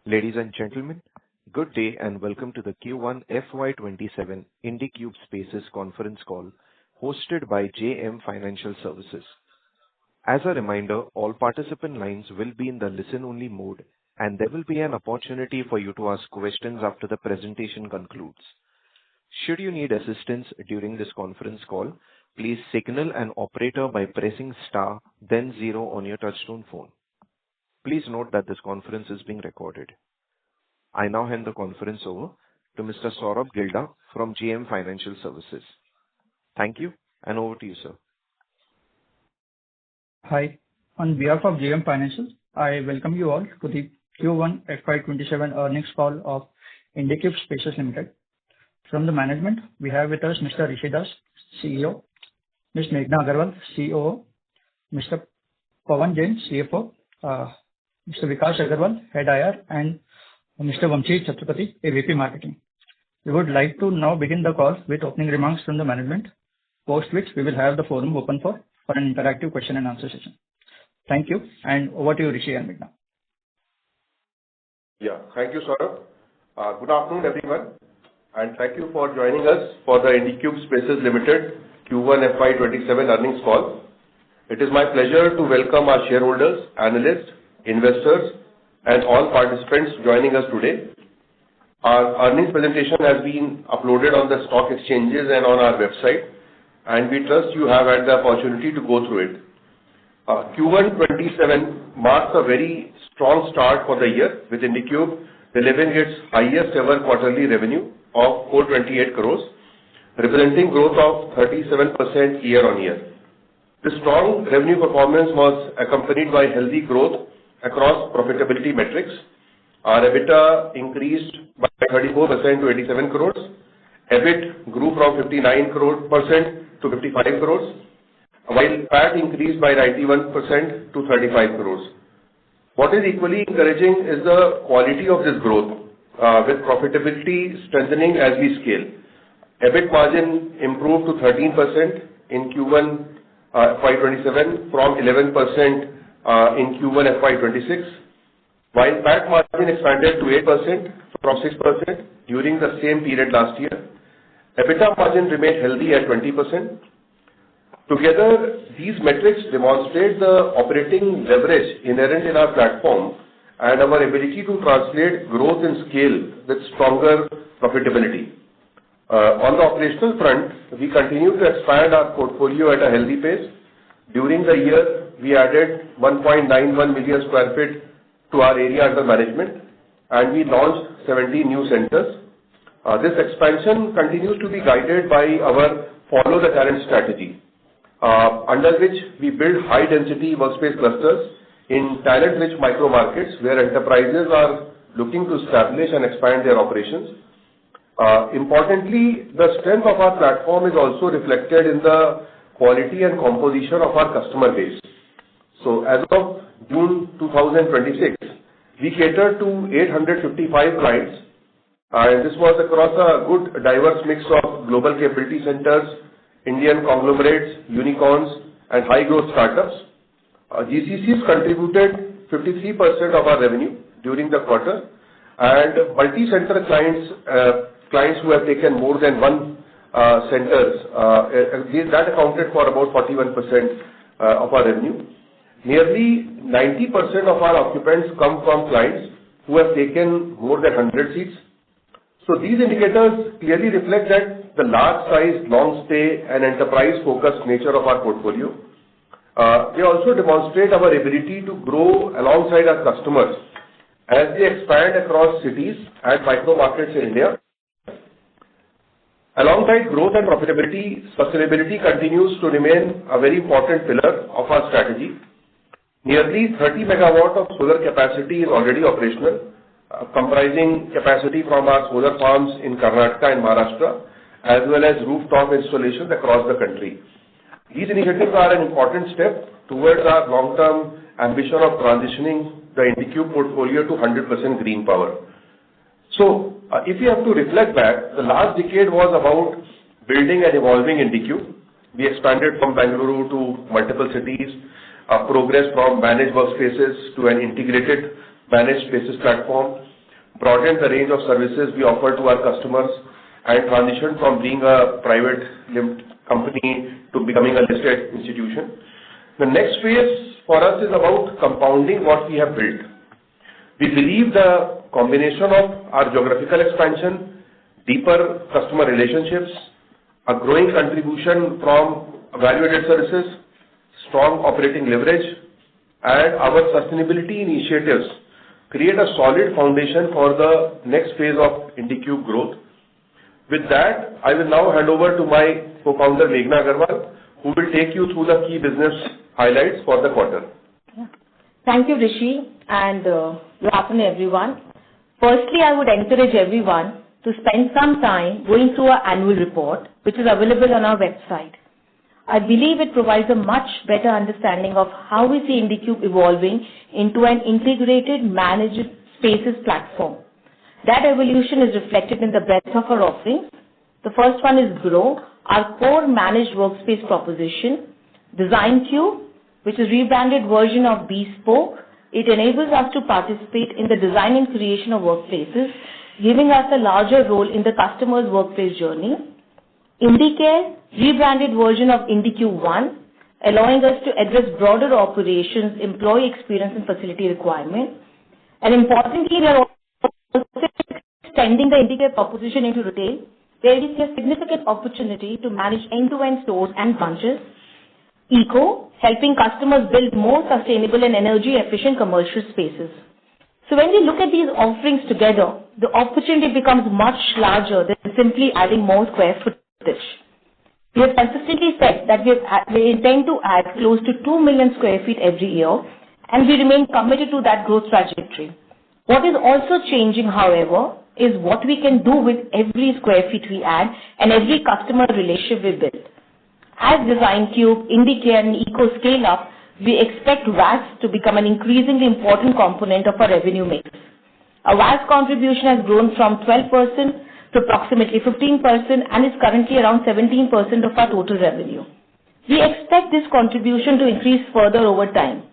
Ladies and gentlemen, good day and welcome to the Q1FY27 Indiqube Spaces conference call hosted by JM Financial Services. As a reminder, all participant lines will be in the listen-only mode, and there will be an opportunity for you to ask questions after the presentation concludes. Should you need assistance during this conference call, please signal an operator by pressing star, then 0 on your touchtone phone. Please note that this conference is being recorded. I now hand the conference over to Mr. Saurabh Gilda from JM Financial Services. Thank you, and over to you, sir. Hi. On behalf of JM Financial, I welcome you all to the Q1FY27 earnings call of Indiqube Spaces Ltd. From the management, we have with us Mr. Rishi Das, CEO, Ms. Meghna Agarwal, COO, Mr. Pawan Jain, CFO, Mr. Vikas Agarwal, Head IR, and Mr. Vamshi Chaturpati, AVP Marketing. We would like to now begin the call with opening remarks from the management, post which we will have the forum open for an interactive question and answer session. Thank you, and over to you, Rishi and Meghna. Yeah, thank you, Saurabh. Good afternoon, everyone, and thank you for joining us for the Indiqube Spaces Ltd Q1FY27 earnings call. It is my pleasure to welcome our shareholders, analysts, investors, and all participants joining us today. Our earnings presentation has been uploaded on the stock exchanges and on our website, and we trust you have had the opportunity to go through it. Q127 marks a very strong start for the year, with Indiqube delivering its highest ever quarterly revenue of 428 crores, representing growth of 37% year-on-year. This strong revenue performance was accompanied by healthy growth across profitability metrics. Our EBITDA increased by 34% to 87 crores. EBIT grew from 59% to 55 crores, while PAT increased by 91% to 35 crores. What is equally encouraging is the quality of this growth, with profitability strengthening as we scale. EBIT margin improved to 13% in Q1 FY27 from 11% in Q1 FY26, while PAT margin expanded to 8% from 6% during the same period last year. EBITDA margin remained healthy at 20%. Together, these metrics demonstrate the operating leverage inherent in our platform and our ability to translate growth in scale with stronger profitability. On the operational front, we continue to expand our portfolio at a healthy pace. During the year, we added 1.91 million square feet to our area under management, and we launched 70 new centers. This expansion continues to be guided by our follow the talent strategy, under which we build high density workspace clusters in talent-rich micro markets where enterprises are looking to establish and expand their operations. Importantly, the strength of our platform is also reflected in the quality and composition of our customer base. So as of June 2026, we cater to 855 clients, and this was across a good diverse mix of global capability centers, Indian conglomerates, unicorns, and high growth startups. GCCs contributed 53% of our revenue during the quarter, and multi-center clients who have taken more than one centers, that accounted for about 41% of our revenue. Nearly 90% of our occupants come from clients who have taken more than 100 seats. So these indicators clearly reflect that the large size, long stay, and enterprise-focused nature of our portfolio. They also demonstrate our ability to grow alongside our customers as they expand across cities and micro markets in India. Alongside growth and profitability, sustainability continues to remain a very important pillar of our strategy. Nearly 30 megawatt of solar capacity is already operational, comprising capacity from our solar farms in Karnataka and Maharashtra, as well as rooftop installations across the country. These initiatives are an important step towards our long-term ambition of transitioning the Indiqube portfolio to 100% green power. So, if you have to reflect back, the last decade was about building and evolving Indiqube. We expanded from Bengaluru to multiple cities, progressed from managed workspaces to an integrated managed spaces platform, broadened the range of services we offer to our customers, and transitioned from being a private limited company to becoming a listed institution. The next phase for us is about compounding what we have built. We believe the combination of our geographical expansion, deeper customer relationships, a growing contribution from value-added services, strong operating leverage, and our sustainability initiatives create a solid foundation for the next phase of Indiqube growth. With that, I will now hand over to my co-founder, Meghna Agarwal, who will take you through the key business highlights for the quarter. Thank you, Rishi, and good afternoon, everyone. Firstly, I would encourage everyone to spend some time going through our annual report, which is available on our website. I believe it provides a much better understanding of how we see Indiqube evolving into an integrated managed spaces platform. That evolution is reflected in the breadth of our offerings. The first one is Grow, our core managed workspace proposition. Designqube, which is a rebranded version of Bespoke. It enables us to participate in the design and creation of workplaces, giving us a larger role in the customer's workplace journey. Indicare, rebranded version of Indiqube One, allowing us to address broader operations, employee experience, and facility requirements. And importantly, we are also extending the Indicare proposition into retail, where we see a significant opportunity to manage end-to-end stores and branches. Eco, helping customers build more sustainable and energy-efficient commercial spaces. So when we look at these offerings together, the opportunity becomes much larger than simply adding more square footage. We have consistently said that we intend to add close to 2 million square feet every year, and we remain committed to that growth trajectory. What is also changing, however, is what we can do with every square feet we add and every customer relationship we build. As Designqube, Indicare, and Eco scale up, we expect VAS to become an increasingly important component of our revenue mix. Our VAS contribution has grown from 12% to approximately 15% and is currently around 17% of our total revenue. We expect this contribution to increase further over time.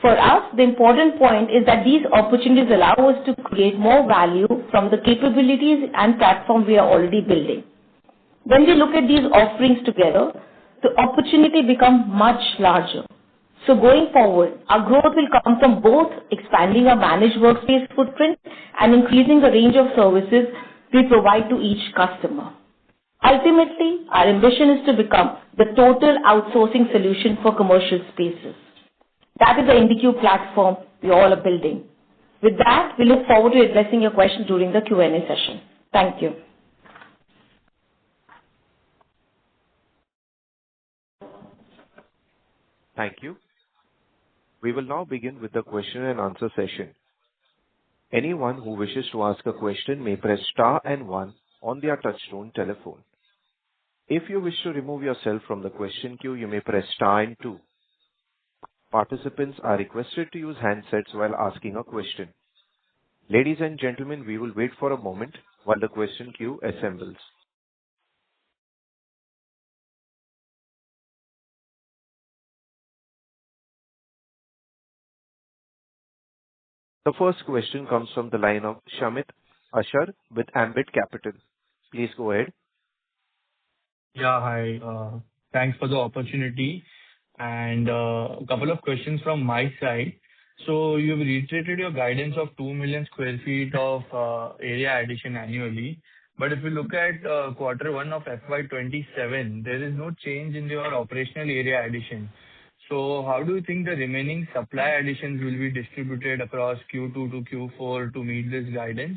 For us, the important point is that these opportunities allow us to create more value from the capabilities and platform we are already building. When we look at these offerings together, the opportunity becomes much larger. So going forward, our growth will come from both expanding our managed workspace footprint and increasing the range of services we provide to each customer. Ultimately, our ambition is to become the total outsourcing solution for commercial spaces. That is the Indiqube platform we all are building. With that, we look forward to addressing your questions during the Q&A session. Thank you. Thank you. We will now begin with the question and answer session. Anyone who wishes to ask a question may press star and one on their touchtone telephone. If you wish to remove yourself from the question queue, you may press star and two. Participants are requested to use handsets while asking a question. Ladies and gentlemen, we will wait for a moment while the question queue assembles. The first question comes from the line of Shamit Ashar with Ambit Capital. Please go ahead. Yeah, hi. Thanks for the opportunity. And a couple of questions from my side. So you've reiterated your guidance of 2 million square feet of area addition annually. But if you look at Q1 of FY27, there is no change in your operational area addition. So how do you think the remaining supply additions will be distributed across Q2 to Q4 to meet this guidance?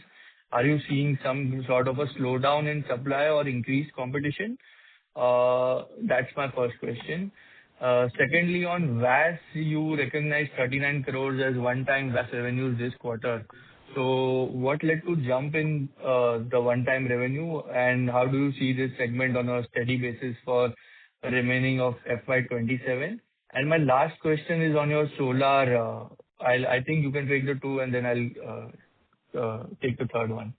Are you seeing some sort of a slowdown in supply or increased competition? That's my first question. Secondly, on VAS, you recognize 39 crores as one-time VAS revenues this quarter. So what led to jump in the one-time revenue, and how do you see this segment on a steady basis for the remaining of FY27? And my last question is on your solar. I think you can take the two, and then I'll take the third one.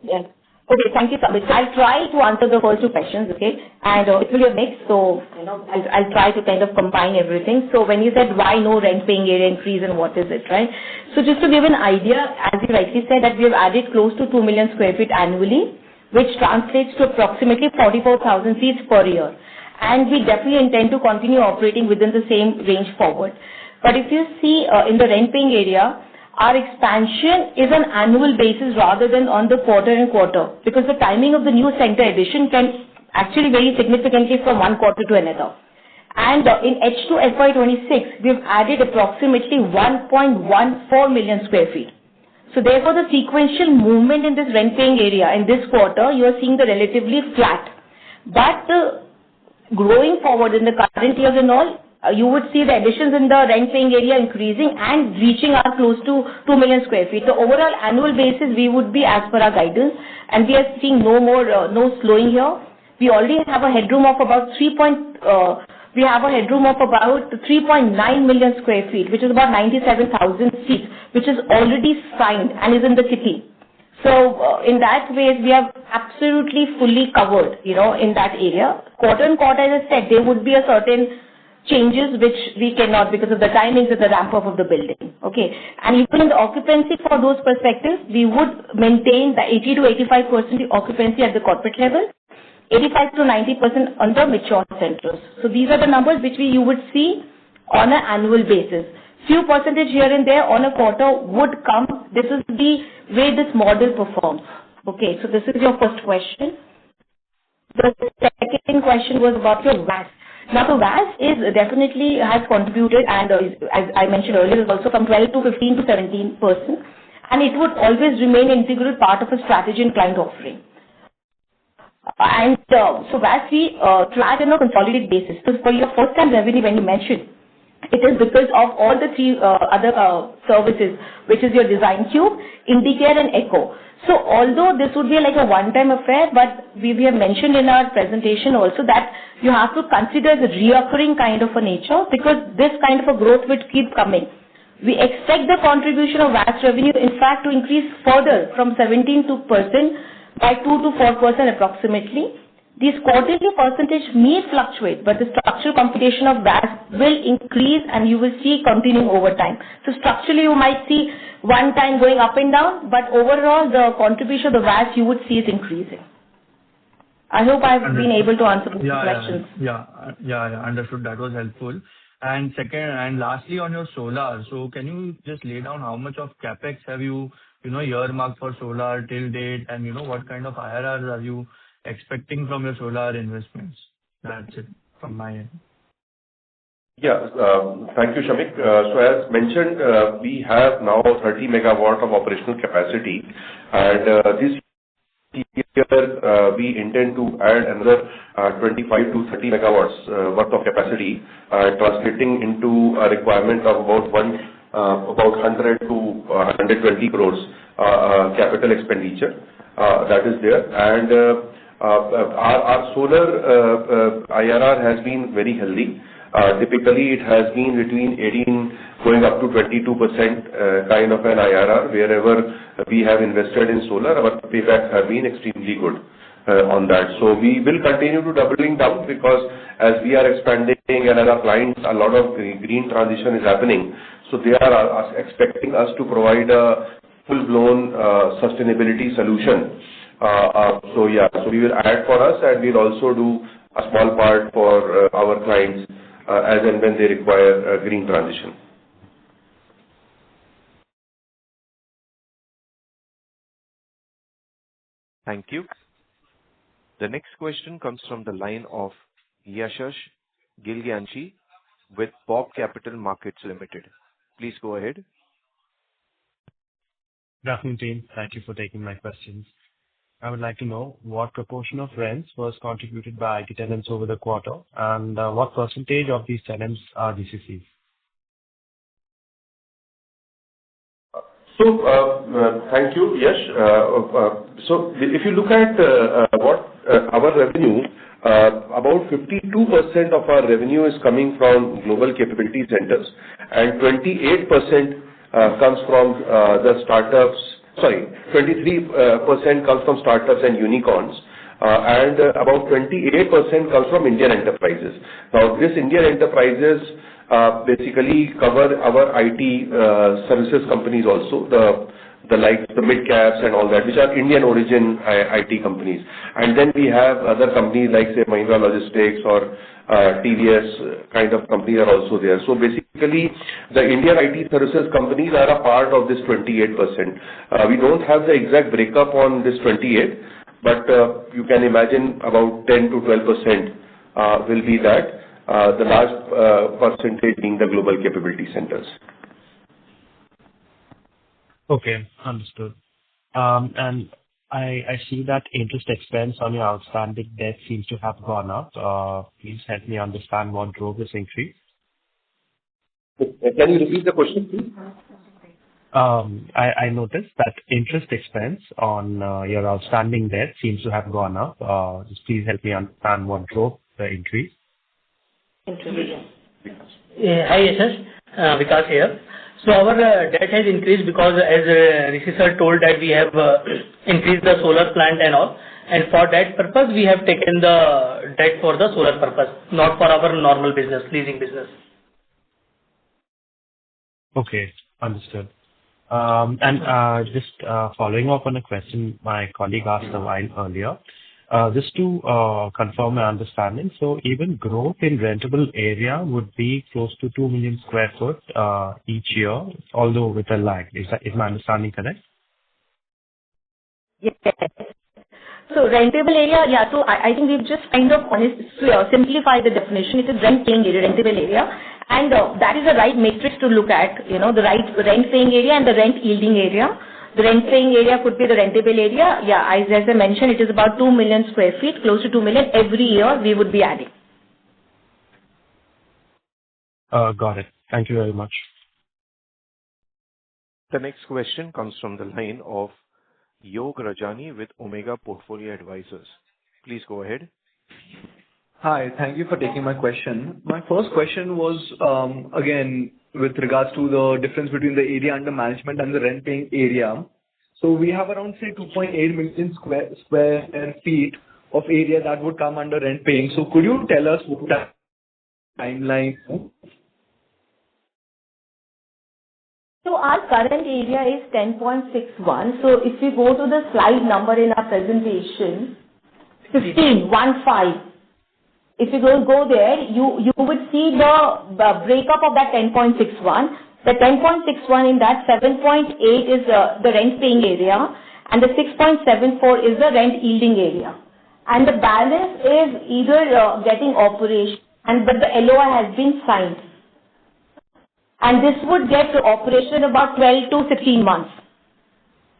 Yes. Okay, thank you, Samit. I'll try to answer the first two questions, okay? And it will be a mix, so I'll try to kind of combine everything. So when you said why no rent paying area increase and what is it, right? So just to give an idea, as you rightly said, that we have added close to 2 million square feet annually, which translates to approximately 44,000 seats per year. And we definitely intend to continue operating within the same range forward. But if you see in the rent paying area, our expansion is on annual basis rather than on the quarter and quarter, because the timing of the new center addition can actually vary significantly from one quarter to another. And in H2 FY26, we've added approximately 1.14 million square feet. So therefore, the sequential movement in this rent paying area in this quarter, you are seeing the relatively flat. But growing forward in the current years and all, you would see the additions in the rent paying area increasing and reaching our close to 2 million square feet. So overall annual basis, we would be as per our guidance, and we are seeing no slowing here. We already have a headroom of about 3.9 million square feet, which is about 97,000 seats, which is already signed and is in the city. So in that way, we are absolutely fully covered, in that area. Quarter and quarter, as I said, there would be a certain changes which we cannot because of the timings and the ramp up of the building. Okay. And even in the occupancy for those perspectives, we would maintain the 80 to 85% occupancy at the corporate level, 85 to 90% on the mature centers. So these are the numbers which you would see on an annual basis. Few percentage here and there on a quarter would come. This is the way this model performs. Okay. So this is your first question. The second question was about your VAS. Now, the VAS definitely has contributed, and as I mentioned earlier, is also from 12 to 15 to 17%, and it would always remain an integral part of a strategy and client offering. And so VAS we track on a consolidated basis. So for your first time revenue, when you mentioned, it is because of all the three other services, which is your Designcube, Indicare, and Echo. So although this would be like a one-time affair, but we have mentioned in our presentation also that you have to consider the reoccurring kind of a nature, because this kind of a growth would keep coming. We expect the contribution of VAS revenue, in fact, to increase further from 17% by 2 to 4% approximately. These quarterly percentage may fluctuate, but the structural computation of VAS will increase, and you will see continuing over time. So structurally, you might see one time going up and down, but overall, the contribution of the VAS you would see is increasing. I hope I've been able to answer the questions. Yeah, understood. That was helpful. And second, and lastly, on your solar, so can you just lay down how much of capex have you, earmarked for solar till date, and what kind of IRRs are you expecting from your solar investments? That's it from my end. Yeah, thank you, Shamik. So as mentioned, we have now 30 megawatt of operational capacity, and this year we intend to add another 25 to 30 megawatts worth of capacity, translating into a requirement of about 100 to 120 crores capital expenditure that is there. And our solar IRR has been very healthy. Typically, it has been between 18 going up to 22% kind of an IRR. Wherever we have invested in solar, our paybacks have been extremely good on that. So we will continue to doubling down, because as we are expanding and as our clients, a lot of green transition is happening. So they are expecting us to provide a full-blown sustainability solution. So we will add for us, and we'll also do a small part for our clients as and when they require a green transition. Thank you. The next question comes from the line of Yashash Gilganchi with Bob Capital Markets Limited. Please go ahead. Good afternoon, team. Thank you for taking my questions. I would like to know what proportion of rents was contributed by IT tenants over the quarter, and what percentage of these tenants are GCCs? So, thank you, Yash. So, if you look at what our revenue, about 52% of our revenue is coming from global capability centers, and 28% comes from the startups 23% comes from startups and unicorns, and about 28% comes from Indian enterprises. Now, this Indian enterprises basically cover our IT services companies also, the like the mid caps and all that, which are Indian origin IT companies. And then we have other companies like say Mahindra Logistics or TVS kind of companies are also there. So basically, the Indian IT services companies are a part of this 28%. We don't have the exact breakup on this 28, but you can imagine about 10 to 12% will be that. The large percentage being the global capability centers. Okay, understood. And I see that interest expense on your outstanding debt seems to have gone up. Please help me understand what drove this increase. Can you repeat the question, please? I noticed that interest expense on your outstanding debt seems to have gone up. Just please help me understand what drove the increase. Hi, Yashash. Vikas here. So our debt has increased because, as Rishi sir told, that we have increased the solar plant and all. And for that purpose, we have taken the debt for the solar purpose, not for our normal business, leasing business. Okay, understood. Just following up on a question my colleague asked a while earlier, just to confirm my understanding, so even growth in rentable area would be close to 2 million square foot each year, although with a lag. Is my understanding correct? Yes. So rentable area, yeah, so I think we've just kind of simplified the definition. It is rent paying area, rentable area. And that is the right matrix to look at, the right rent paying area and the rent yielding area. The rent paying area could be the rentable area. Yeah, as I mentioned, it is about 2 million square feet, close to 2 million every year we would be adding. Got it. Thank you very much. The next question comes from the line of Yog Rajani with Omega Portfolio Advisors. Please go ahead. Hi, thank you for taking my question. My first question was, again, with regards to the difference between the area under management and the rent paying area. So we have around, say, 2.8 million square feet of area that would come under rent paying. So could you tell us what that timeline? So our current area is 10.61. So if we go to the slide number in our presentation, 15. If you go there, you would see the breakup of that 10.61. The 10.61 in that 7.8 is the rent paying area and the 6.74 is the rent yielding area. And the balance is either getting operation, but the LOI has been signed. And this would get to operation about 12 to 16 months.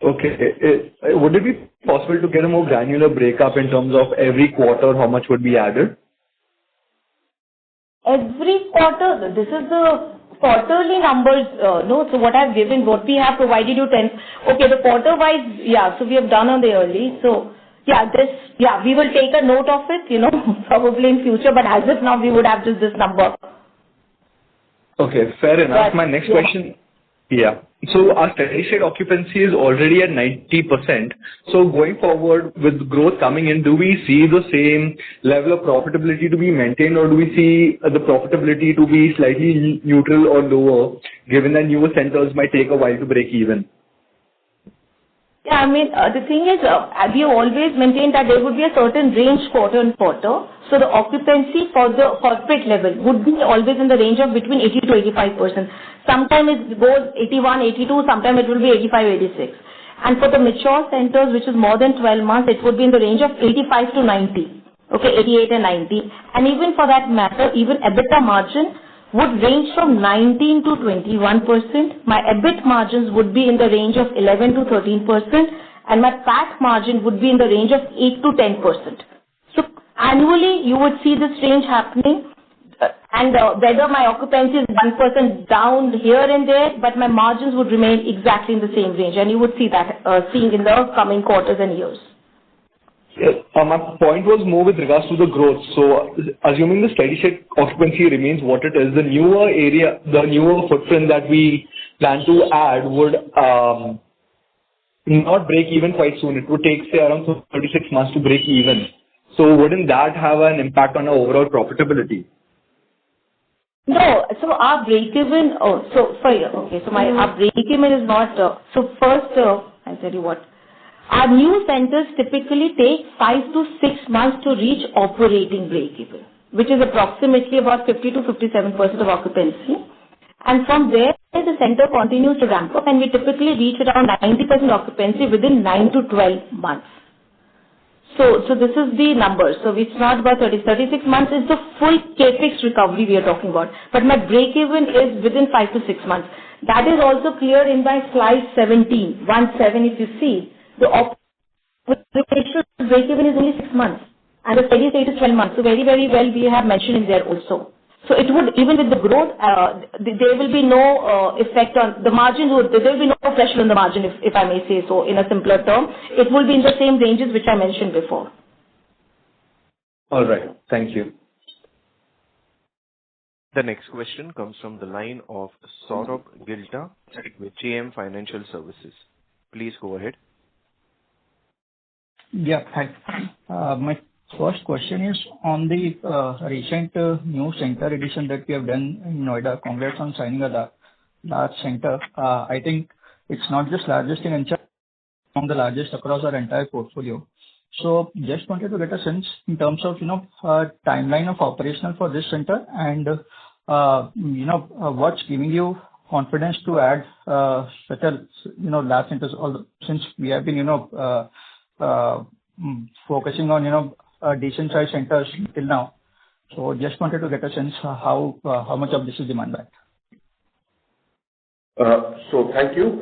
Okay. Would it be possible to get a more granular breakup in terms of every quarter, how much would be added? Every quarter, this is the quarterly numbers, no, so what I've given, what we have provided you 10, okay, the quarter wise, yeah, so we have done on the early, so yeah, we will take a note of it, probably in future, but as of now, we would have just this number. Okay, fair enough. My next question, yeah. So our steady state occupancy is already at 90%. So going forward with growth coming in, do we see the same level of profitability to be maintained, or do we see the profitability to be slightly neutral or lower, given that newer centers might take a while to break even? Yeah, I mean, the thing is, we always maintain that there would be a certain range quarter on quarter. So the occupancy for the corporate level would be always in the range of between 80 to 85%. Sometimes it goes 81, 82, sometimes it will be 85, 86. And for the mature centers, which is more than 12 months, it would be in the range of 85 to 90. Okay, 88 and 90. And even for that matter, even EBITDA margin would range from 19 to 21%. My EBIT margins would be in the range of 11 to 13%, and my PAT margin would be in the range of 8 to 10%. So annually, you would see this range happening, and whether my occupancy is 1% down here and there, but my margins would remain exactly in the same range, and you would see that seeing in the coming quarters and years. Yes. My point was more with regards to the growth. So assuming the steady state occupancy remains what it is, the newer footprint that we plan to add would not break even quite soon. It would take, say, around 36 months to break even. So wouldn't that have an impact on our overall profitability? No. So our break-even, our break-even is not, first, I'll tell you what. Our new centers typically take 5 to 6 months to reach operating break-even, which is approximately about 50 to 57% of occupancy. And from there, the center continues to ramp up, and we typically reach around 90% occupancy within 9 to 12 months. So this is the number. So it's not about 36 months. It's the full capex recovery we are talking about. But my break-even is within 5 to 6 months. That is also clear in my slide 17. If you see, the operational break-even is only 6 months, and the steady state is 12 months. So very, very well we have mentioned in there also. So it would, even with the growth, there will be no effect on the margin. There will be no pressure on the margin, if I may say so, in a simpler term. It will be in the same ranges which I mentioned before. All right. Thank you. The next question comes from the line of Saurabh Gilta with JM Financial Services. Please go ahead. Yeah, hi. My first question is on the recent new center addition that we have done in Noida. Congrats on signing a large center. I think it's not just largest in NCR, among the largest across our entire portfolio. So just wanted to get a sense in terms of, timeline of operational for this center and, what's giving you confidence to add such a, large centers, since we have been, focusing on, decent sized centers till now. So just wanted to get a sense how much of this is demand back. So thank you.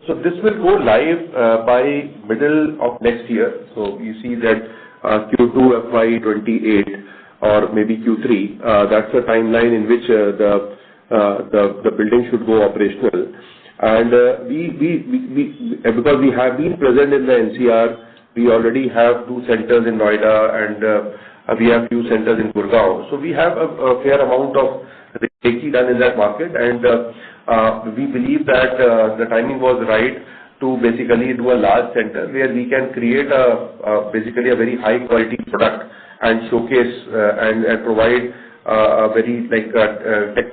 So this will go live by middle of next year. So you see that Q2FY28 or maybe Q3. That's the timeline in which the building should go operational. And because we have been present in the NCR, we already have 2 centers in Noida and we have few centers in Gurgaon. So we have a fair amount of recce done in that market, and we believe that the timing was right to basically do a large center where we can create basically a very high quality product and showcase and provide a very tech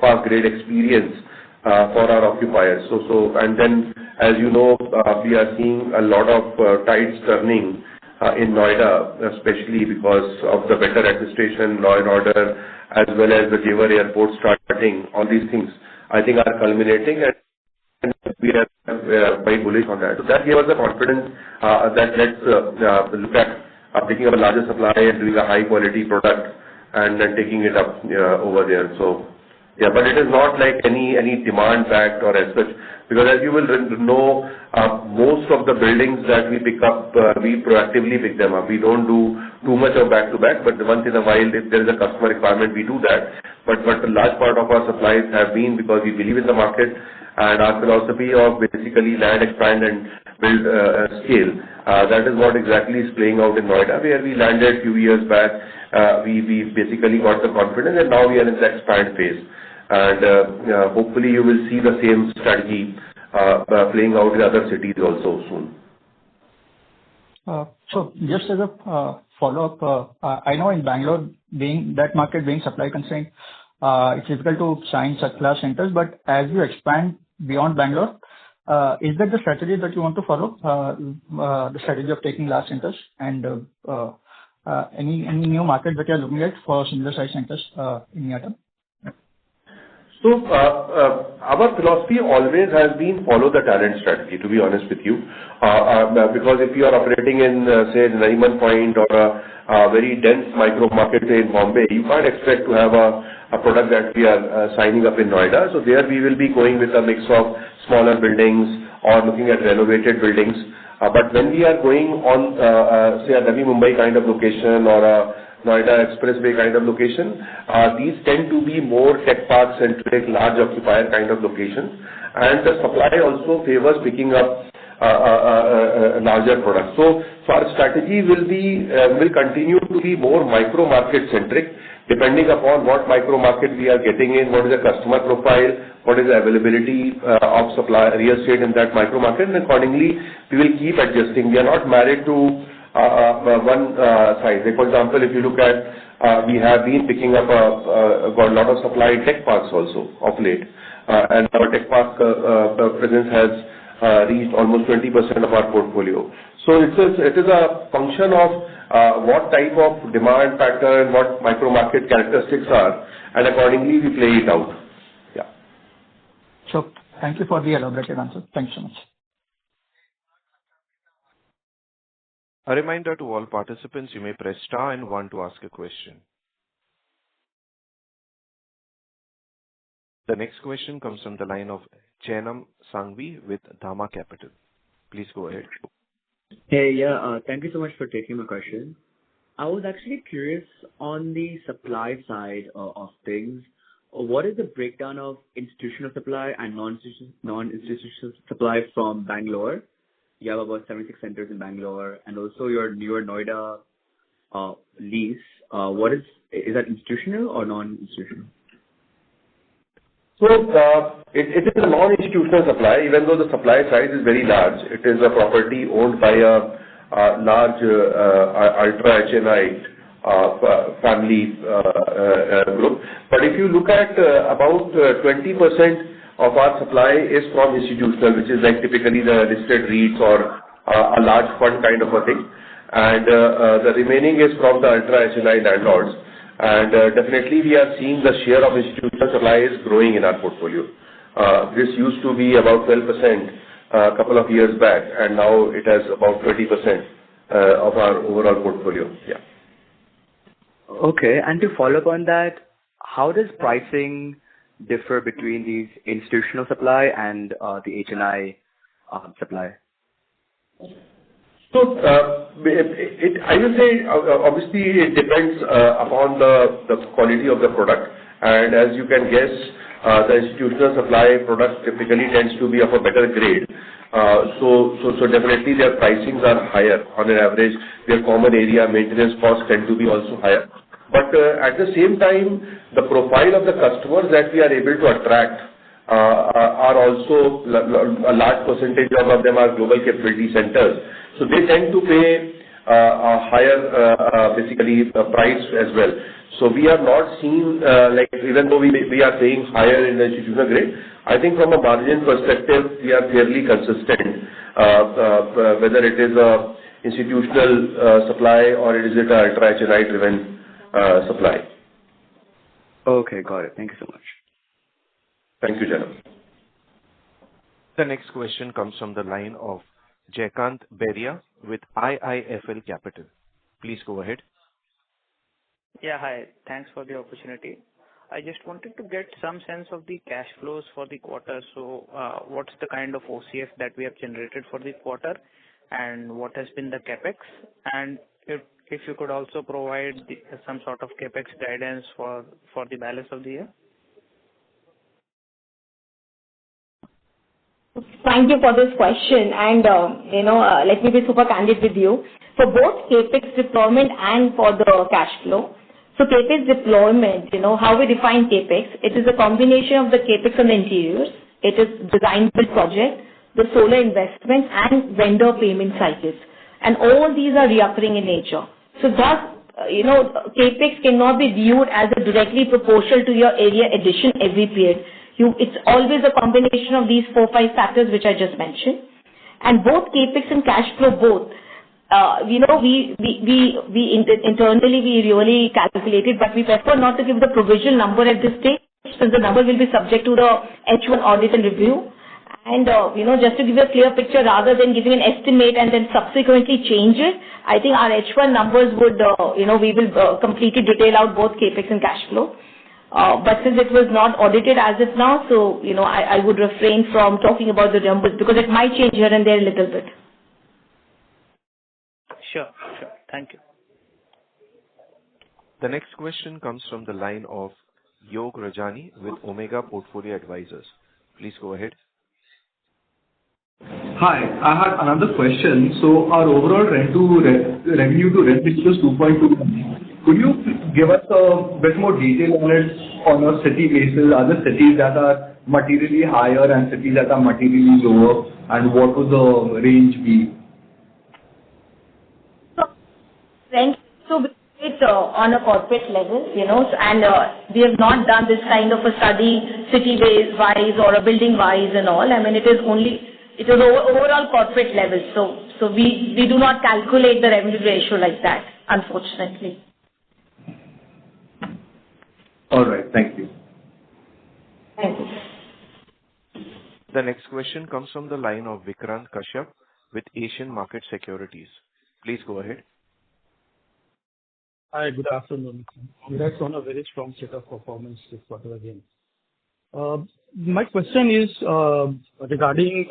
park grade experience for our occupiers. And then, as you know, we are seeing a lot of tides turning in Noida, especially because of the better administration, law and order, as well as the Jewar airport starting. All these things, I think, are culminating, and we are quite bullish on that. So that gave us the confidence that let's look at picking up a larger supply and doing a high quality product and then taking it up over there. So yeah, but it is not like any demand backed or as such, because as you will know, most of the buildings that we pick up, we proactively pick them up. We don't do too much of back to back, but once in a while, if there is a customer requirement, we do that. But a large part of our supplies have been because we believe in the market, and our philosophy of basically land, expand and build scale. That is what exactly is playing out in Noida, where we landed a few years back. We basically got the confidence, and now we are in the expand phase. And hopefully you will see the same strategy playing out in other cities also soon. So just as a follow-up, I know in Bangalore, that market being supply constrained, it's difficult to sign such large centers, but as you expand beyond Bangalore, is that the strategy that you want to follow, the strategy of taking large centers, and any new market that you are looking at for similar size centers in near term? So our philosophy always has been follow the talent strategy, to be honest with you. Because if you are operating in, say, Nariman Point or a very dense micro market in Bombay, you can't expect to have a product that we are signing up in Noida. So there we will be going with a mix of smaller buildings or looking at renovated buildings. But when we are going on, say, a Navi Mumbai kind of location or a Noida Expressway kind of location, these tend to be more tech park centric, large occupier kind of locations, and the supply also favors picking up larger products. So our strategy will continue to be more micro market centric, depending upon what micro market we are getting in, what is the customer profile, what is the availability of supply real estate in that micro market, and accordingly we will keep adjusting. We are not married to one size. Like for example, if you look at, we have been picking up got a lot of supply in tech parks also of late, and our tech park presence has reached almost 20% of our portfolio. So it is a function of what type of demand pattern, what micro market characteristics are, and accordingly we play it out. Yeah. So thank you for the elaborated answer. Thanks so much. A reminder to all participants, you may press star and 1 to ask a question. The next question comes from the line of Chainam Sangvi with Dhamma Capital. Please go ahead. Hey, yeah, thank you so much for taking my question. I was actually curious on the supply side of things. What is the breakdown of institutional supply and non-institutional supply from Bangalore? You have about 76 centers in Bangalore, and also your newer Noida lease. Is that institutional or non-institutional? So it is a non-institutional supply, even though the supply size is very large. It is a property owned by a large ultra HNI family group. But if you look at about 20% of our supply is from institutional, which is like typically the listed REITs or a large fund kind of a thing. And the remaining is from the ultra HNI landlords. And definitely we are seeing the share of institutional supply is growing in our portfolio. This used to be about 12% a couple of years back, and now it has about 20% of our overall portfolio. Yeah. Okay, and to follow up on that, how does pricing differ between these institutional supply and the HNI supply? So, I will say, obviously, it depends upon the quality of the product. And as you can guess, the institutional supply product typically tends to be of a better grade. So definitely their pricings are higher on an average. Their common area maintenance costs tend to be also higher. But at the same time, the profile of the customers that we are able to attract are also a large percentage of them are global capability centers. So they tend to pay a higher basically price as well. So we are not seeing like even though we are paying higher in the institutional grade, I think from a margin perspective we are fairly consistent whether it is a institutional supply or it is a ultra HNI driven supply. Okay, got it. Thank you so much. Thank you, Janam. The next question comes from the line of Jaykant Beria with IIFL Capital. Please go ahead. Yeah, hi. Thanks for the opportunity. I just wanted to get some sense of the cash flows for the quarter. So, what's the kind of OCF that we have generated for the quarter, and what has been the capex? And if you could also provide some sort of capex guidance for the balance of the year. Thank you for this question. And, let me be super candid with you. For both CAPEX deployment and for the cash flow. So CAPEX deployment, how we define CAPEX, it is a combination of the CAPEX on the interiors, it is design build project, the solar investment and vendor payment cycles. And all these are reoccurring in nature. So thus, CAPEX cannot be viewed as a directly proportional to your area addition every period. It's always a combination of these 4-5 factors which I just mentioned. And both CAPEX and cash flow both, internally we really calculated, but we prefer not to give the provisional number at this stage since the number will be subject to the H1 audit and review. And, just to give you a clear picture rather than giving an estimate and then subsequently change it, I think our H1 numbers would, we will completely detail out both CAPEX and cash flow. But since it was not audited as of now, so, I would refrain from talking about the numbers because it might change here and there a little bit. Sure. Thank you. The next question comes from the line of Yog Rajani with Omega Portfolio Advisors. Please go ahead. Hi, I had another question. So our overall revenue to rent ratio is 2.2. Could you give us a bit more detail on it on a city basis? Are there cities that are materially higher and cities that are materially lower, and what would the range be? Rent to be it on a corporate level, and we have not done this kind of a study city-wise or a building-wise and all. I mean, it is overall corporate level. So we do not calculate the revenue ratio like that, unfortunately. All right. Thank you. Thank you. The next question comes from the line of Vikrant Kashyap with Asian Market Securities. Please go ahead. Hi, good afternoon. Congrats on a very strong set of performance this quarter again. My question is regarding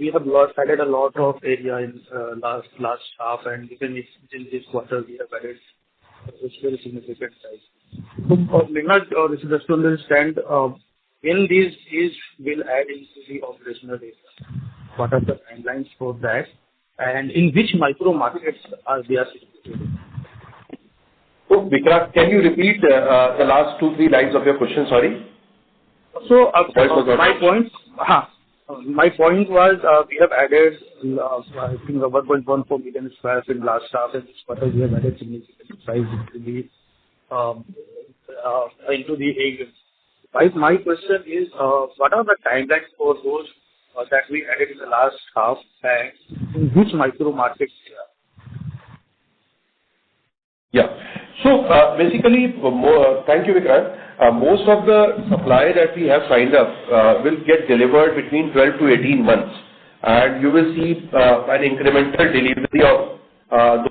we have added a lot of area in last half, and even in this quarter we have added a very significant size. So, Meghna, just to understand, when these will add into the operational area, what are the timelines for that, and in which micro markets are they situated? So, Vikrant, can you repeat the last 2-3 lines of your question? Sorry. So, my point was we have added, I think, 1.14 million square feet last half, and this quarter we have added significant size into the area. My question is, what are the timelines for those that we added in the last half, and in which micro markets? Yeah. So basically, thank you, Vikrant. Most of the supply that we have signed up will get delivered between 12 to 18 months, and you will see an incremental delivery of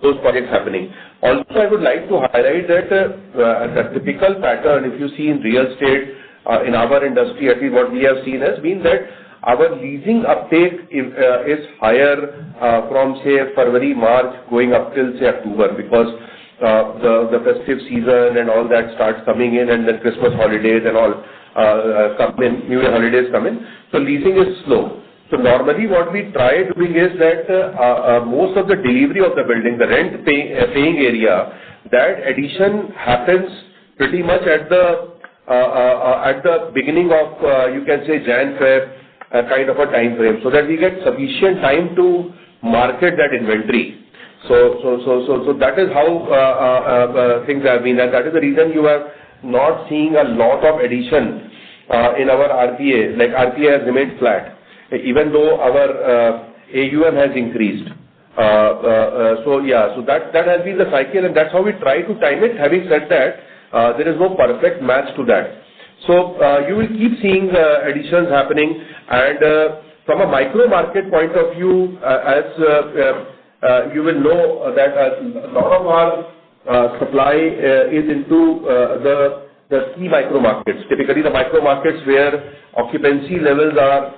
those projects happening. Also, I would like to highlight that the typical pattern, if you see in real estate in our industry, at least what we have seen has been that our leasing uptake is higher from, say, February, March, going up till, say, October, because the festive season and all that starts coming in, and then Christmas holidays and all come in, New Year holidays come in. So leasing is slow. So normally what we try doing is that most of the delivery of the building, the rent paying area, that addition happens pretty much at the beginning of, you can say, Jan-Feb kind of a time frame, so that we get sufficient time to market that inventory. So that is how things have been, and that is the reason you are not seeing a lot of addition in our RPA. Like RPA has remained flat, even though our AUM has increased. So that has been the cycle, and that's how we try to time it. Having said that, there is no perfect match to that. So you will keep seeing additions happening, and from a micro market point of view, you will know that a lot of our supply is into the key micro markets. Typically, the micro markets where occupancy levels are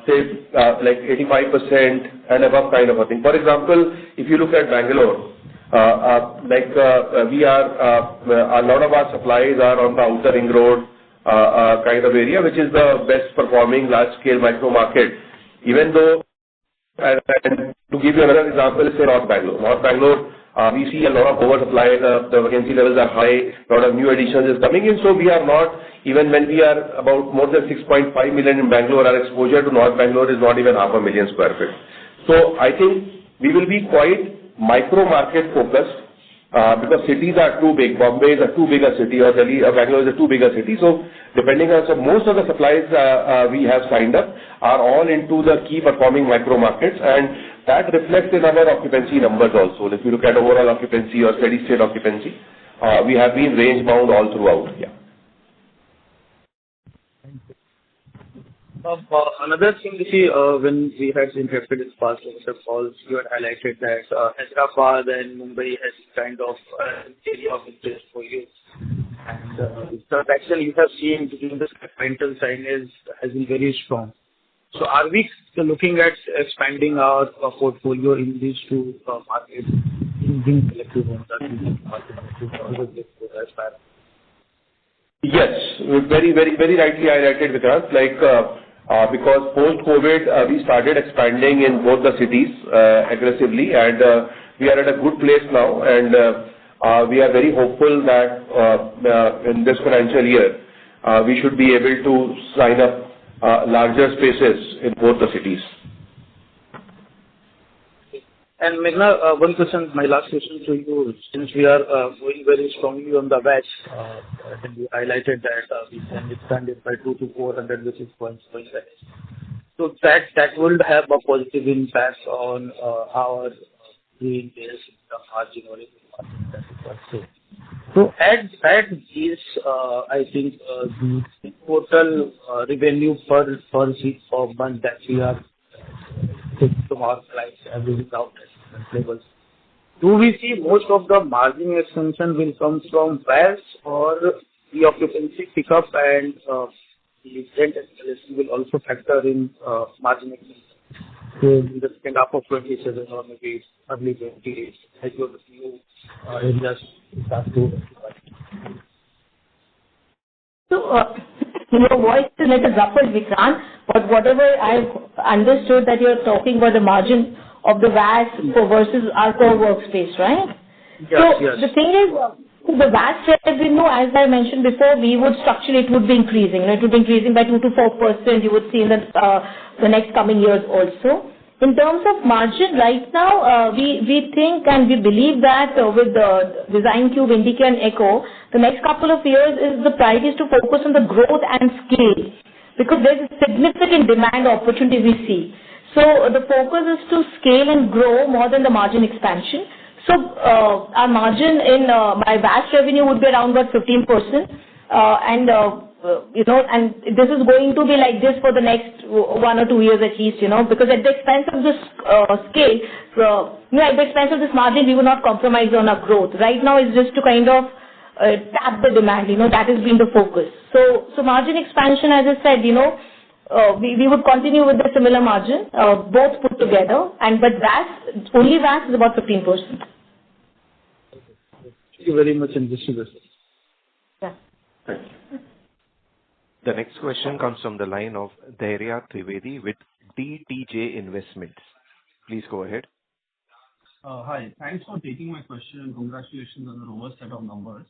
say like 85% and above kind of a thing. For example, if you look at Bangalore, we are a lot of our supplies are on the outer ring road kind of area, which is the best performing large scale micro market. Even though, and to give you another example, say North Bangalore. North Bangalore, we see a lot of oversupply, the vacancy levels are high, a lot of new additions is coming in, so we are not, even when we are about more than 6.5 million in Bangalore, our exposure to North Bangalore is not even 500,000 square feet. So I think we will be quite micro market focused because cities are too big. Bombay is a too big a city, or Delhi, Bangalore is a too big a city. So depending on, so most of the supplies we have signed up are all into the key performing micro markets, and that reflects in our occupancy numbers also. If you look at overall occupancy or steady state occupancy, we have been range bound all throughout. Yeah. Another thing, you see, when we had interacted in past calls, you had highlighted that Hyderabad and Mumbai has kind of area of interest for you. And the traction you have seen between the rental signage has been very strong. So are we looking at expanding our portfolio in these two markets, in collective homes? Yes, very rightly highlighted, Vikrant. Like because post-COVID, we started expanding in both the cities aggressively, and we are at a good place now, and we are very hopeful that in this financial year, we should be able to sign up larger spaces in both the cities. And Meghna, one question, my last question to you, since we are going very strongly on the batch, and you highlighted that we can expand it by 200 to 400 basis points going back. So that will have a positive impact on our doing this, the margin or margin that is also. So add these, I think the total revenue per seat per month that we are taking to our clients averaging out at different levels. Do we see most of the margin expansion will come from VAS, or the occupancy pickup and the rent escalation will also factor in margin expansion in the second half of 27 or maybe early 28 as your new areas start to occupy? So, your voice is like a ruffled, Vikrant, but whatever I've understood that you're talking about the margin of the VAS versus our core workspace, right? Yes, so the thing is, the VAS revenue, as I mentioned before, we would structure it would be increasing. It would be increasing by 2 to 4%. You would see in the next coming years also. In terms of margin, right now, we think and we believe that with the DesignCube, Indiqube and Echo, the next couple of years is the priority is to focus on the growth and scale, because there is a significant demand opportunity we see. So the focus is to scale and grow more than the margin expansion. So our margin in my VAS revenue would be around about 15%, and this is going to be like this for the next 1 or 2 years at least, because at the expense of this scale, at the expense of this margin, we will not compromise on our growth. Right now, it's just to kind of tap the demand, that has been the focus. So margin expansion, as I said, we would continue with the similar margin, both put together, but only VAS is about 15%. Thank you very much, and this is Yeah. Thank you. The next question comes from the line of Dhairya Trivedi with DTJ Investments. Please go ahead. Hi. Thanks for taking my question, and congratulations on the robust set of numbers.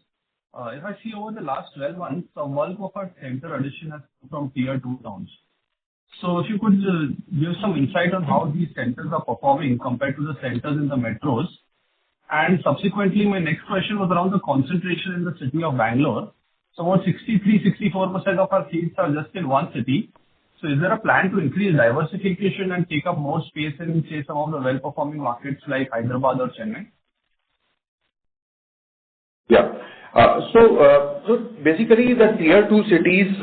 If I see over the last 12 months, the bulk of our center addition has come from tier 2 towns. So if you could give some insight on how these centers are performing compared to the centers in the metros. And subsequently, my next question was around the concentration in the city of Bangalore. So about 63-64% of our seats are just in one city. So is there a plan to increase diversification and take up more space in, say, some of the well-performing markets like Hyderabad or Chennai? Yeah. So basically, the tier 2 cities,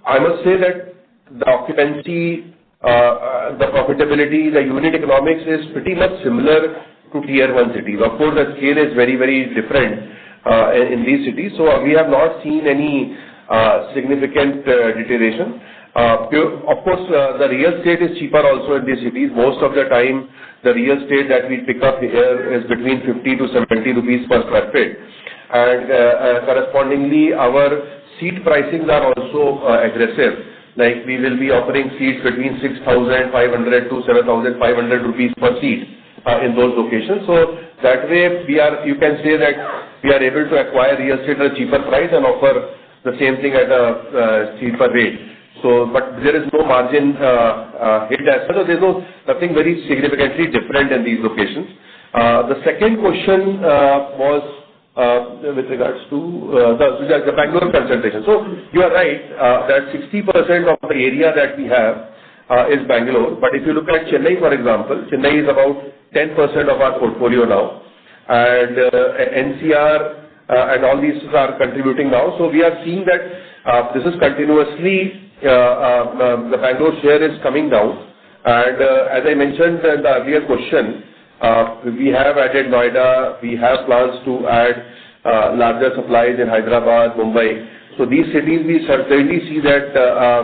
I must say that the occupancy, the profitability, the unit economics is pretty much similar to tier 1 cities. Of course, the scale is very, very different in these cities. So we have not seen any significant deterioration. Of course, the real estate is cheaper also in these cities. Most of the time, the real estate that we pick up here is between 50 to 70 rupees per square feet. And correspondingly, our seat pricings are also aggressive. Like we will be offering seats between 6,500 to 7,500 rupees per seat in those locations. So that way, you can say that we are able to acquire real estate at a cheaper price and offer the same thing at a cheaper rate. So, but there is no margin hit as such. So there is nothing very significantly different in these locations. The second question was with regards to the Bangalore concentration. So you are right that 60% of the area that we have is Bangalore. But if you look at Chennai, for example, Chennai is about 10% of our portfolio now, and NCR and all these are contributing now. So we are seeing that this is continuously the Bangalore share is coming down. And as I mentioned in the earlier question, we have added Noida, we have plans to add larger supplies in Hyderabad, Mumbai. So these cities we certainly see that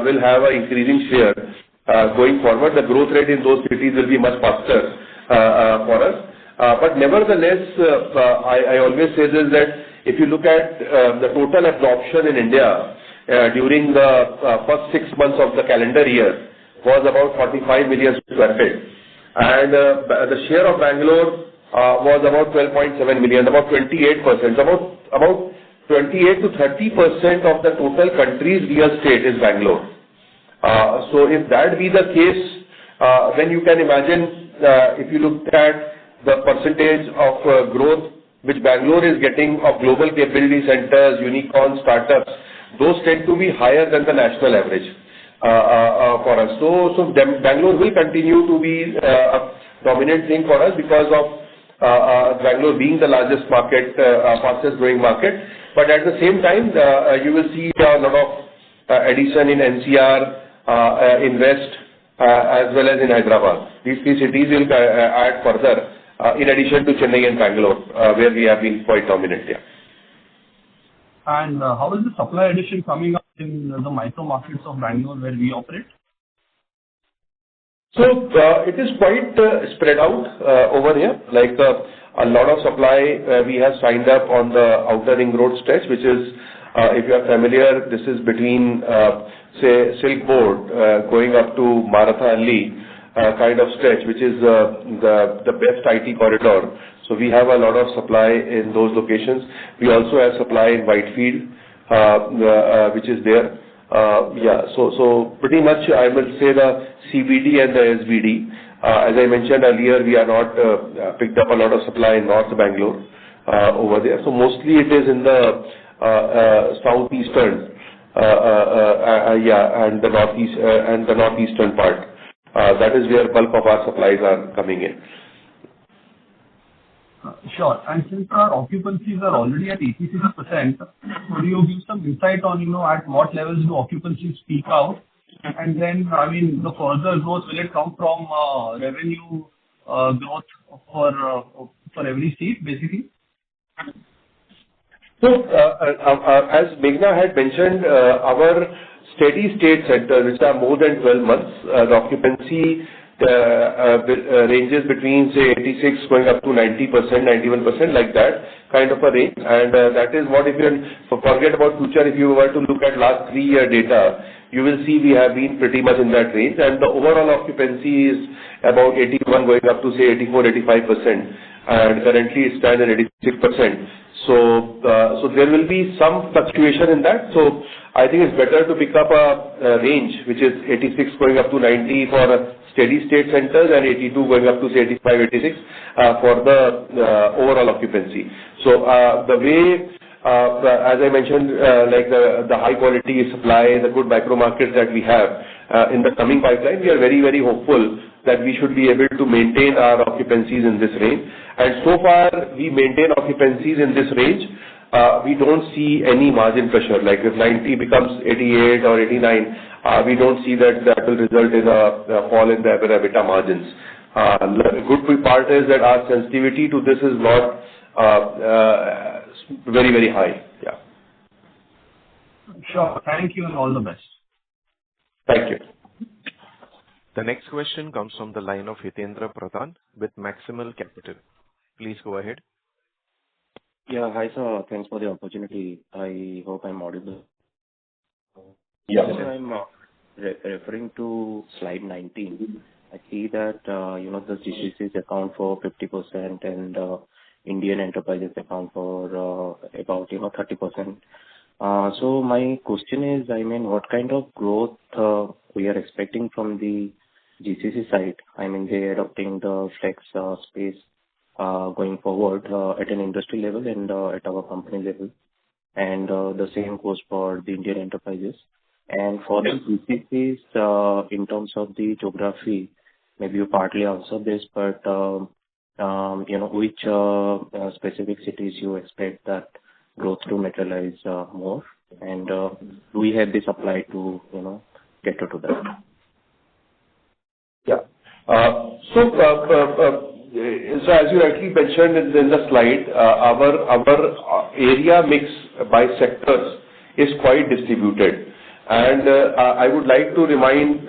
will have an increasing share going forward. The growth rate in those cities will be much faster for us. But nevertheless, I always say this, that if you look at the total absorption in India, during the first 6 months of the calendar year was about 45 million square feet. And the share of Bangalore was about 12.7 million, about 28%. About 28 to 30% of the total country's real estate is Bangalore. So if that be the case, then you can imagine if you look at the percentage of growth which Bangalore is getting of global capability centers, unicorn startups, those tend to be higher than the national average for us. So Bangalore will continue to be a dominant thing for us because of Bangalore being the largest market, fastest growing market. But at the same time, you will see a lot of addition in NCR, in West, as well as in Hyderabad. These three cities will add further, in addition to Chennai and Bangalore, where we have been quite dominant. Yeah. And how is the supply addition coming up in the micro markets of Bangalore where we operate? So it is quite spread out over here. Like a lot of supply we have signed up on the Outer Ring Road stretch, which is, if you are familiar, this is between say Silk Board going up to Maratha Alley kind of stretch, which is the best IT corridor. So we have a lot of supply in those locations. We also have supply in Whitefield, which is there. Yeah, so pretty much I will say the CBD and the SBD. As I mentioned earlier, we are not picked up a lot of supply in North Bangalore over there. So mostly it is in the southeastern, and the northeast and the northeastern part. That is where bulk of our supplies are coming in. Sure. And since our occupancies are already at 86%, could you give some insight on, at what levels do occupancies peak out? And then, I mean, the further growth, will it come from revenue growth for every seat, basically? So, as Meghna had mentioned, our steady state centers, which are more than 12 months, the occupancy ranges between, say, 86 going up to 90%, 91%, like that kind of a range. And that is what, if you forget about future, if you were to look at last 3-year data, you will see we have been pretty much in that range. And the overall occupancy is about 81 going up to, say, 84, 85%. And currently it stands at 86%. So there will be some fluctuation in that. So I think it's better to pick up a range which is 86 going up to 90 for steady state centers and 82 going up to, say, 85, 86 for the overall occupancy. So the way, as I mentioned, like the high quality supply, the good micro markets that we have in the coming pipeline, we are very, very hopeful that we should be able to maintain our occupancies in this range. And so far, we maintain occupancies in this range. We don't see any margin pressure. Like if 90 becomes 88 or 89, we don't see that will result in a fall in the EBITDA margins. The good part is that our sensitivity to this is not very, very high. Yeah. Sure. Thank you and all the best. Thank you. The next question comes from the line of Hitendra Pradhan with Maximal Capital. Please go ahead. Yeah, hi sir. Thanks for the opportunity. I hope I'm audible. Yes. So I'm referring to slide 19. I see that the GCCs account for 50% and Indian enterprises account for about 30%. So my question is, I mean, what kind of growth we are expecting from the GCC side? I mean, they're adopting the flex space going forward at an industry level and at our company level. And the same goes for the Indian enterprises. And for the GCCs, in terms of the geography, maybe you partly answered this, but which specific cities you expect that growth to materialize more, and do we have the supply to get to that? Yeah. So as you rightly mentioned in the slide, our area mix by sectors is quite distributed. And I would like to remind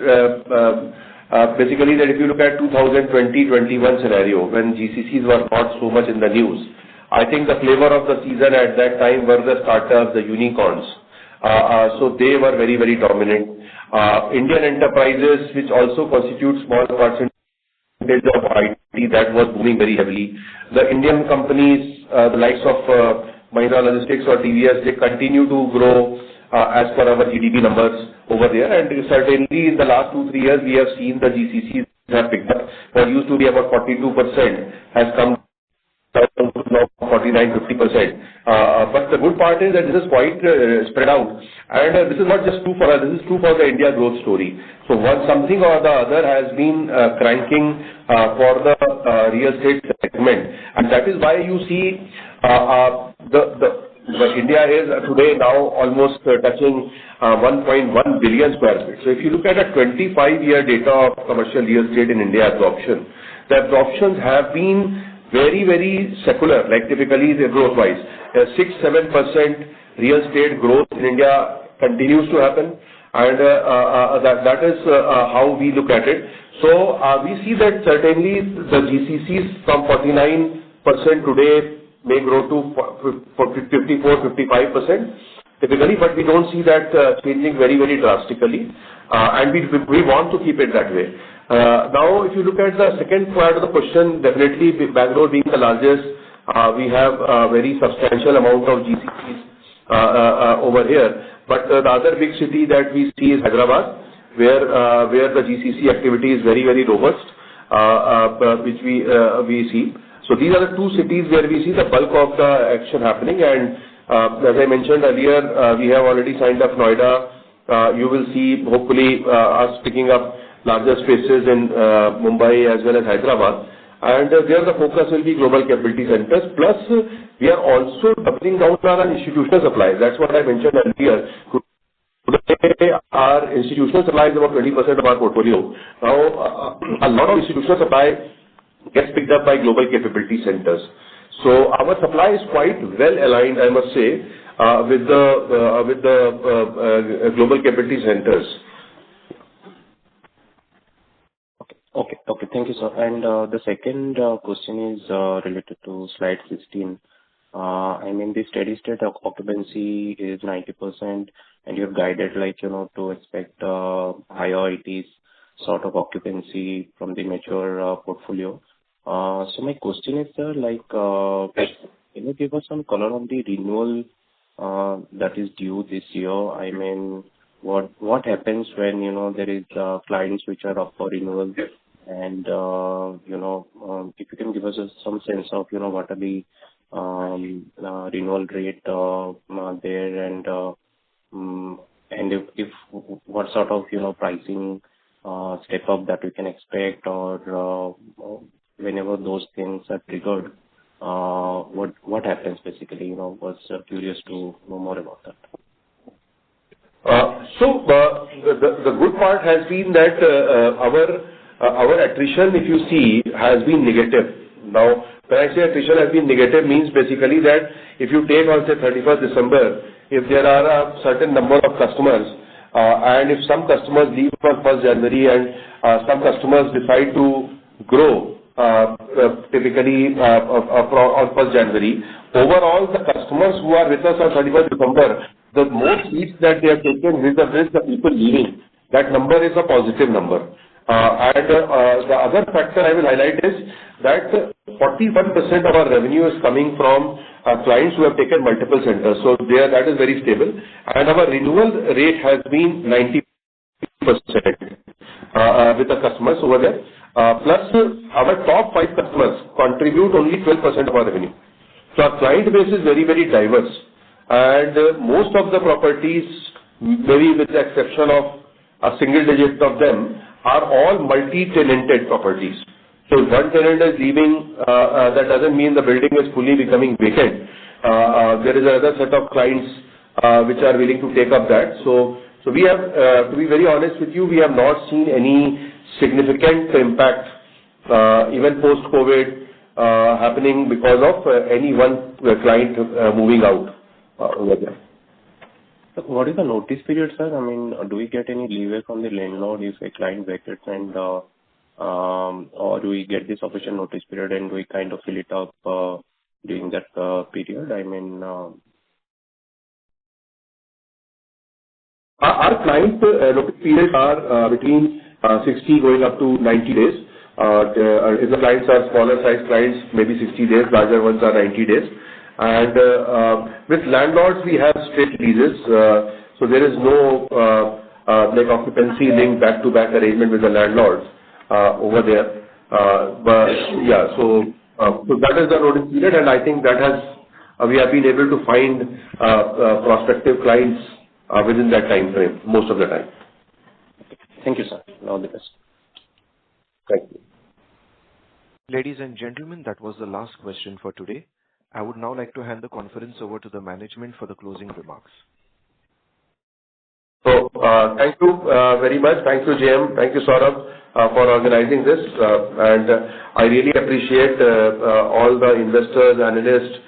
basically that if you look at 2020-21 scenario, when GCCs were not so much in the news, I think the flavor of the season at that time were the startups, the unicorns. So they were very, very dominant. Indian enterprises, which also constitute small percentage of IT, that was booming very heavily. The Indian companies, the likes of Mahindra Logistics or TVS, they continue to grow as per our GDP numbers over there. And certainly in the last 2-3 years, we have seen the GCCs have picked up. What used to be about 42% has come down to now 49-50%. But the good part is that this is quite spread out. And this is not just true for us, this is true for the India growth story. So something or the other has been cranking for the real estate segment. And that is why you see India is today now almost touching 1.1 billion square feet. So if you look at a 25-year data of commercial real estate in India absorption, the absorptions have been very, very secular, like typically the growth-wise. 6-7% real estate growth in India continues to happen, and that is how we look at it. So we see that certainly the GCCs from 49% today may grow to 54-55% typically, but we don't see that changing very, very drastically, and we want to keep it that way. Now, if you look at the second part of the question, definitely Bangalore being the largest, we have a very substantial amount of GCCs over here. But the other big city that we see is Hyderabad, where the GCC activity is very, very robust, which we see. So these are the two cities where we see the bulk of the action happening. And as I mentioned earlier, we have already signed up Noida. You will see hopefully us picking up larger spaces in Mumbai as well as Hyderabad. And there the focus will be global capability centers. Plus, we are also doubling down on our institutional supply. That's what I mentioned earlier. Today, our institutional supply is about 20% of our portfolio. Now, a lot of institutional supply gets picked up by global capability centers. So our supply is quite well aligned, I must say, with the global capability centers. Okay. Thank you, sir. And the second question is related to slide 16. I mean, the steady state of occupancy is 90%, and you've guided, to expect higher ITs sort of occupancy from the mature portfolio. So my question is, sir, can you give us some color on the renewal that is due this year? I mean, what happens when, there is clients which are up for renewal? And, if you can give us some sense of, what are the renewal rate there, and if what sort of, pricing step up that we can expect, or whenever those things are triggered, what happens basically? Was curious to know more about that. So the good part has been that our attrition, if you see, has been negative. Now, when I say attrition has been negative, means basically that if you take on, say, 31st December, if there are a certain number of customers, and if some customers leave on 1st January and some customers decide to grow typically on 1st January, overall the customers who are with us on 31st December, the more seats that they have taken with the people leaving, that number is a positive number. And the other factor I will highlight is that 41% of our revenue is coming from clients who have taken multiple centers. So that is very stable. And our renewal rate has been 90% with the customers over there. Plus, our top 5 customers contribute only 12% of our revenue. So our client base is very, very diverse. And most of the properties, maybe with the exception of a single digit of them, are all multi-tenanted properties. So if one tenant is leaving, that doesn't mean the building is fully becoming vacant. There is another set of clients which are willing to take up that. So we have, to be very honest with you, we have not seen any significant impact, even post-COVID, happening because of any one client moving out over there. What is the notice period, sir? I mean, do we get any leeway from the landlord if a client vacates, and or do we get the sufficient notice period and we kind of fill it up during that period? I mean, Our client notice periods are between 60 going up to 90 days. If the clients are smaller size clients, maybe 60 days, larger ones are 90 days. And with landlords, we have straight leases, so there is no like occupancy linked back-to-back arrangement with the landlords over there. But yeah, so that is the notice period, and I think that has we have been able to find prospective clients within that time frame most of the time. Thank you, sir. All the best. Thank you. Ladies and gentlemen, that was the last question for today. I would now like to hand the conference over to the management for the closing remarks. So, thank you very much. Thank you, JM. Thank you, Saurabh, for organizing this. And I really appreciate all the investors, analysts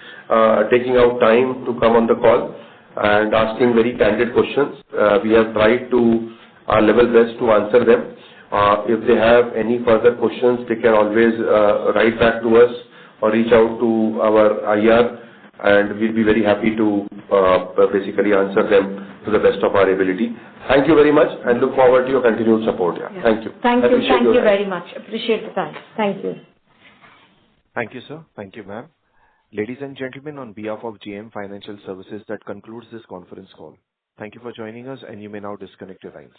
taking out time to come on the call and asking very candid questions. We have tried to our level best to answer them. If they have any further questions, they can always write back to us or reach out to our IR, and we'll be very happy to basically answer them to the best of our ability. Thank you very much, and look forward to your continued support. Yeah. Thank you. Thank you. Thank you very much. Appreciate the time. Thank you. Thank you, sir. Thank you, ma'am. Ladies and gentlemen, on behalf of JM Financial Services, that concludes this conference call. Thank you for joining us, and you may now disconnect your lines.